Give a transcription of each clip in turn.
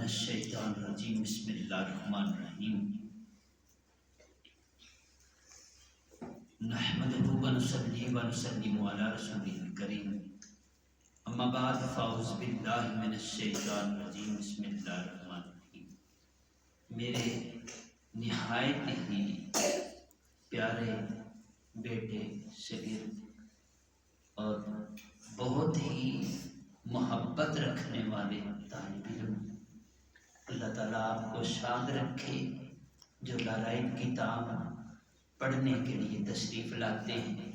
الشیطان الرجیم بسم اللہ الرحمن الرحیم نحمدہ ونصلی ونسلم علی رسولہ الکریم اما بعد فاعوذ باللہ من الشیطان الرجیم بسم اللہ الرحمن الرحیم۔ میرے نہایت ہی پیارے بیٹے شبیر اور بہت ہی محبت رکھنے والے طالب علم، اللہ تعالیٰ آپ کو شاد رکھے جو لارائن کتاب پڑھنے کے لیے تشریف لاتے ہیں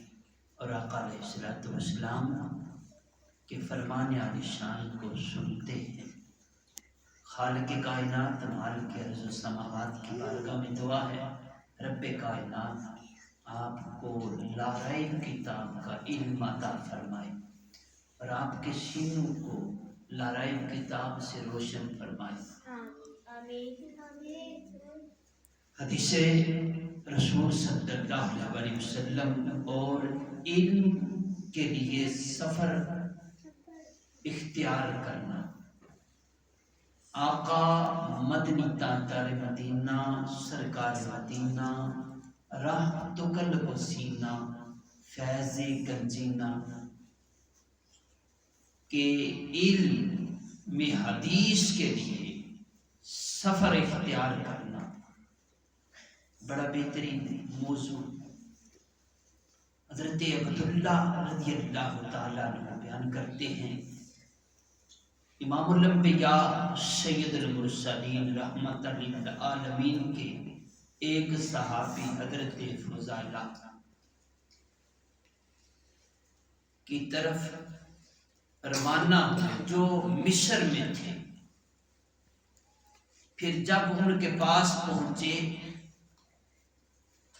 اور آقا علیہ السلام کے فرمان عالی شان کو سنتے ہیں۔ خالق کائنات مالک ارض و سماوات کی بارگاہ میں دعا ہے رب کائنات آپ کو لارائن کتاب کا علم عطا فرمائے اور آپ کے سینوں کو لارائن کتاب سے روشن فرمائے۔ حدیث رسول صلی اللہ علیہ وسلم اور علم کے لیے سفر اختیار کرنا۔ آقا مدنی تاجدار مدینہ سرکار مدینہ رحمت قلب و سینہ فیض گنجینہ کہ علم میں حدیث کے لیے سفر اختیار کرنا بڑا بہترین موضوع حضرت عبداللہ رضی اللہ تعالیٰ عنہ بیان کرتے ہیں۔ امام الانبیاء سید المرسلین رحمت للعالمین کے ایک صحابی حضرت فضالہ کی طرف روانہ ہوئے جو مصر میں تھے۔ پھر جب ان کے پاس پہنچے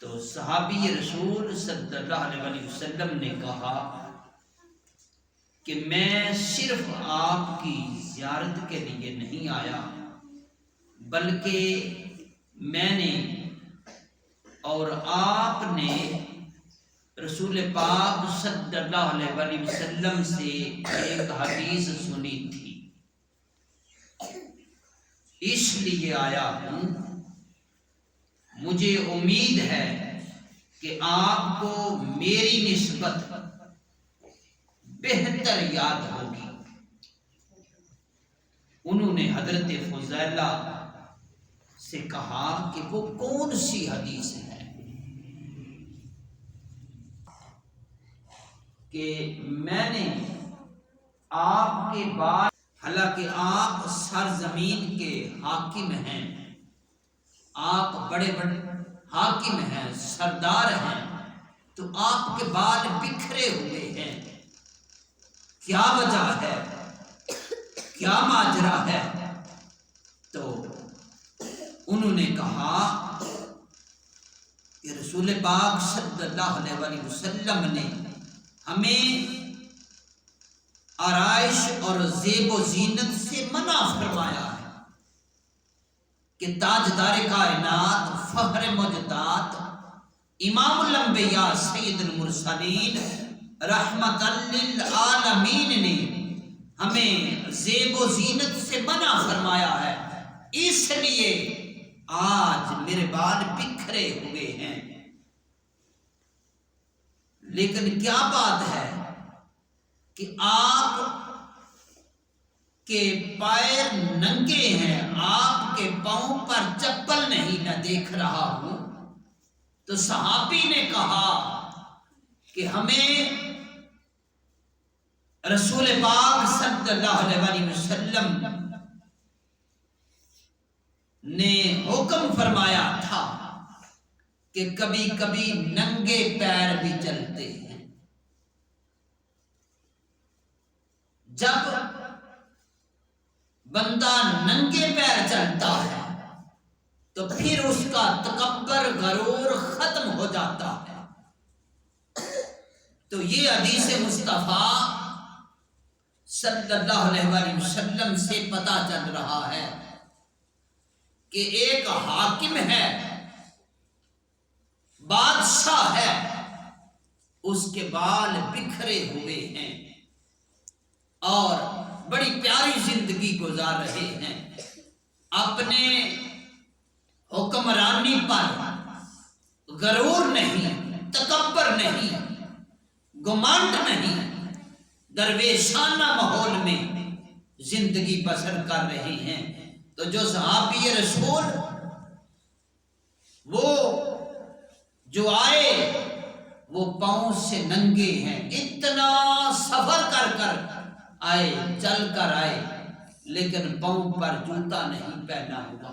تو صحابی رسول صلی اللہ علیہ وسلم نے کہا کہ میں صرف آپ کی زیارت کے لیے نہیں آیا بلکہ میں نے اور آپ نے رسول پاک صلی اللہ علیہ وسلم سے ایک حدیث سنی تھی، اس لیے آیا ہوں۔ مجھے امید ہے کہ آپ کو میری نسبت بہتر یاد ہوگی۔ انہوں نے حضرت فضالہ سے کہا کہ وہ کون سی حدیث ہے کہ میں نے آپ کے بعد، حالانکہ آپ سرزمین کے حاکم ہیں، آپ بڑے بڑے حاکم ہیں، سردار ہیں، تو آپ کے بال بکھرے ہوئے ہیں، کیا وجہ ہے، کیا ماجرا ہے؟ تو انہوں نے کہا کہ رسول پاک صلی اللہ علیہ وسلم نے ہمیں آرائش اور زیب و زینت سے منع فرمایا ہے کہ تاجدار کائنات فخر موجودات امام الانبیاء سید المرسلین رحمت للعالمین نے ہمیں زیب و زینت سے منع فرمایا ہے، اس لیے آج میرے بال بکھرے ہوئے ہیں۔ لیکن کیا بات ہے کہ آپ کے پیر ننگے ہیں، آپ کے پاؤں پر چپل نہیں نہ دیکھ رہا ہوں۔ تو صحابی نے کہا کہ ہمیں رسول پاک صلی اللہ علیہ وسلم نے حکم فرمایا تھا کہ کبھی کبھی ننگے پیر بھی چلتے ہیں۔ جب بندہ ننگے پیر چلتا ہے تو پھر اس کا تکبر غرور ختم ہو جاتا ہے۔ تو یہ حدیث مصطفیٰ صلی اللہ علیہ وسلم سے پتہ چل رہا ہے کہ ایک حاکم ہے، بادشاہ ہے، اس کے بال بکھرے ہوئے ہیں اور بڑی پیاری زندگی گزار رہے ہیں، اپنے حکمرانی پر غرور نہیں، تکبر نہیں، گمانڈ نہیں، درویشانہ ماحول میں زندگی بسر کر رہے ہیں، تو جو صحابی رسول وہ جو آئے وہ پاؤں سے ننگے ہیں، اتنا سفر کر کر آئے، چل کر آئے، لیکن پاؤں پر جوتا نہیں پہنا ہوا۔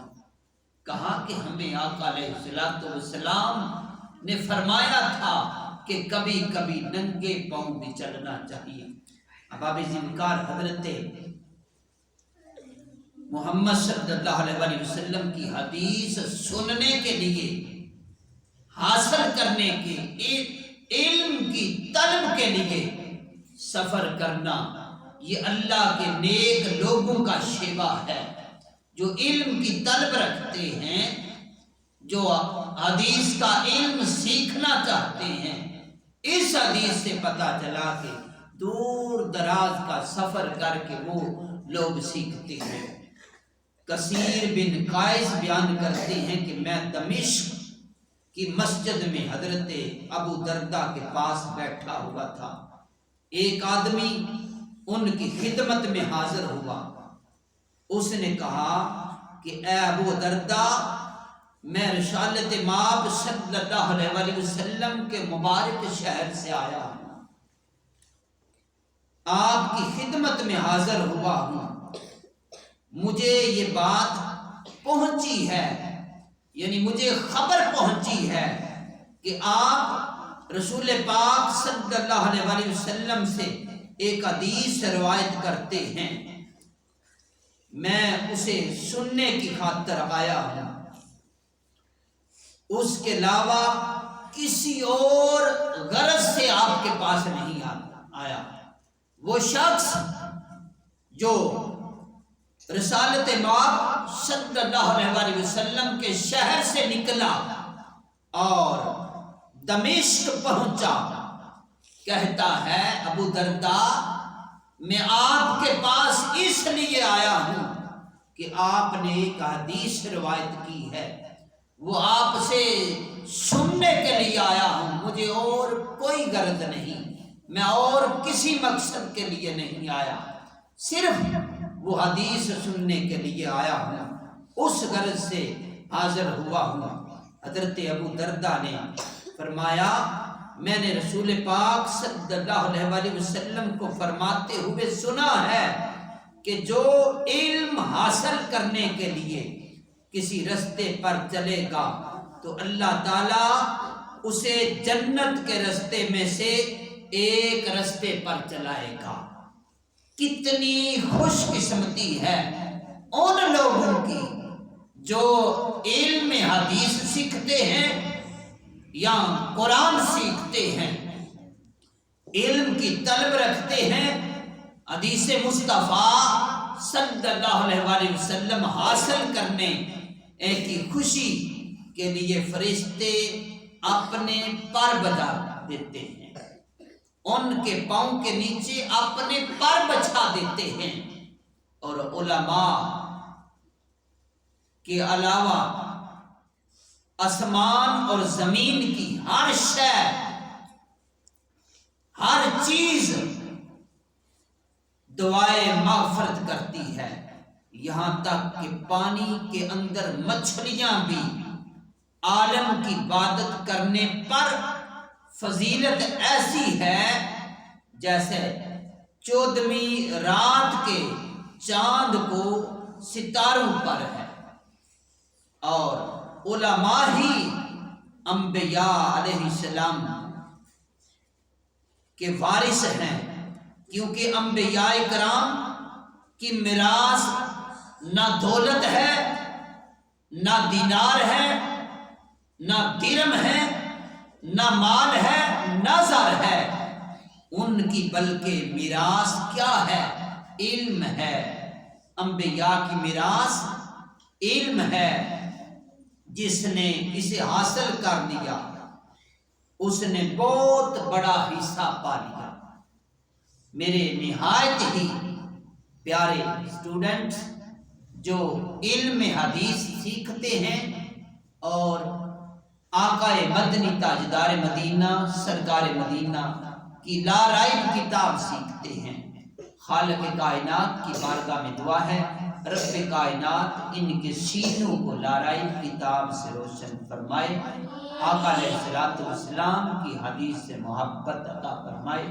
کہا کہ ہمیں آقا علیہ السلام نے فرمایا تھا کہ کبھی کبھی ننگے پاؤں بھی چلنا چاہیے۔ اباب ذوالفقار حضرت محمد صلی اللہ علیہ وسلم کی حدیث سننے کے لیے، حاصل کرنے کے، علم کی طلب کے لیے سفر کرنا، یہ اللہ کے نیک لوگوں کا شیوا ہے، جو علم کی طلب رکھتے ہیں، جو حدیث کا علم سیکھنا چاہتے ہیں۔ اس حدیث سے پتہ چلا کہ دور دراز کا سفر کر کے وہ لوگ سیکھتے ہیں۔ کثیر بن قیس بیان کرتے ہیں کہ میں دمشق کی مسجد میں حضرت ابو دردہ کے پاس بیٹھا ہوا تھا، ایک آدمی ان کی خدمت میں حاضر ہوا، اس نے کہا کہ اے ابو دردہ، میں رسالت مآب صلی اللہ علیہ وسلم کے مبارک شہر سے آیا ہوں، آپ کی خدمت میں حاضر ہوا ہوں، مجھے یہ بات پہنچی ہے، یعنی مجھے خبر پہنچی ہے کہ آپ رسول پاک صلی اللہ علیہ وسلم سے ایک حدیث روایت کرتے ہیں، میں اسے سننے کی خاطر آیا ہوں، اس کے علاوہ کسی اور غرض سے آپ کے پاس نہیں آیا۔ وہ شخص جو رسالت مآب صلی اللہ علیہ وسلم کے شہر سے نکلا اور دمشق پہنچا، کہتا ہے ابو دردہ، میں آپ کے پاس اس لیے آیا ہوں کہ آپ نے ایک حدیث روایت کی ہے، وہ آپ سے سننے کے لیے آیا ہوں، مجھے اور کوئی غرض نہیں، میں اور کسی مقصد کے لیے نہیں آیا، صرف وہ حدیث سننے کے لیے آیا ہوں، اس غرض سے حاضر ہوا ہوں۔ حضرت ابو دردہ نے فرمایا، میں نے رسول پاک صلی اللہ علیہ وسلم کو فرماتے ہوئے سنا ہے کہ جو علم حاصل کرنے کے لیے کسی رستے پر چلے گا تو اللہ تعالیٰ اسے جنت کے رستے میں سے ایک رستے پر چلائے گا۔ کتنی خوش قسمتی ہے ان لوگوں کی جو علم حدیث سیکھتے ہیں یا قرآن سیکھتے ہیں، علم کی طلب رکھتے ہیں، حدیث مصطفیٰ صلی اللہ علیہ وسلم حاصل کرنے کی خوشی کے لیے فرشتے اپنے پر بجا دیتے ہیں، ان کے پاؤں کے نیچے اپنے پر بچھا دیتے ہیں، اور علماء کے علاوہ آسمان اور زمین کی ہر شے، ہر چیز دعائے مغفرت کرتی ہے، یہاں تک کہ پانی کے اندر مچھلیاں بھی عالم کی عبادت کرنے پر فضیلت ایسی ہے جیسے 14ویں رات کے چاند کو ستاروں پر ہے، اور علماء ہی انبیاء علیہ السلام کے وارث ہیں، کیونکہ انبیاء کرام کی میراث نہ دولت ہے، نہ دینار ہے، نہ درم ہے، نہ مال ہے، نہ زر ہے، ان کی بلکہ میراث کیا ہے؟ علم ہے۔ انبیاء کی میراث علم ہے، جس نے اسے حاصل کر لیا اس نے بہت بڑا حصہ پا لیا۔ میرے نہایت ہی پیارے اسٹوڈنٹس، جو علم حدیث سیکھتے ہیں اور آقا مدنی تاجدار مدینہ سرکار مدینہ کی لا ریب کتاب سیکھتے ہیں۔ خالق کائنات کی بارگاہ میں دعا ہے رب کائنات ان کے سینوں کو لا ریب کتاب سے روشن فرمائے، آقا علیہ الصلوۃ والسلام کی حدیث سے محبت عطا فرمائے۔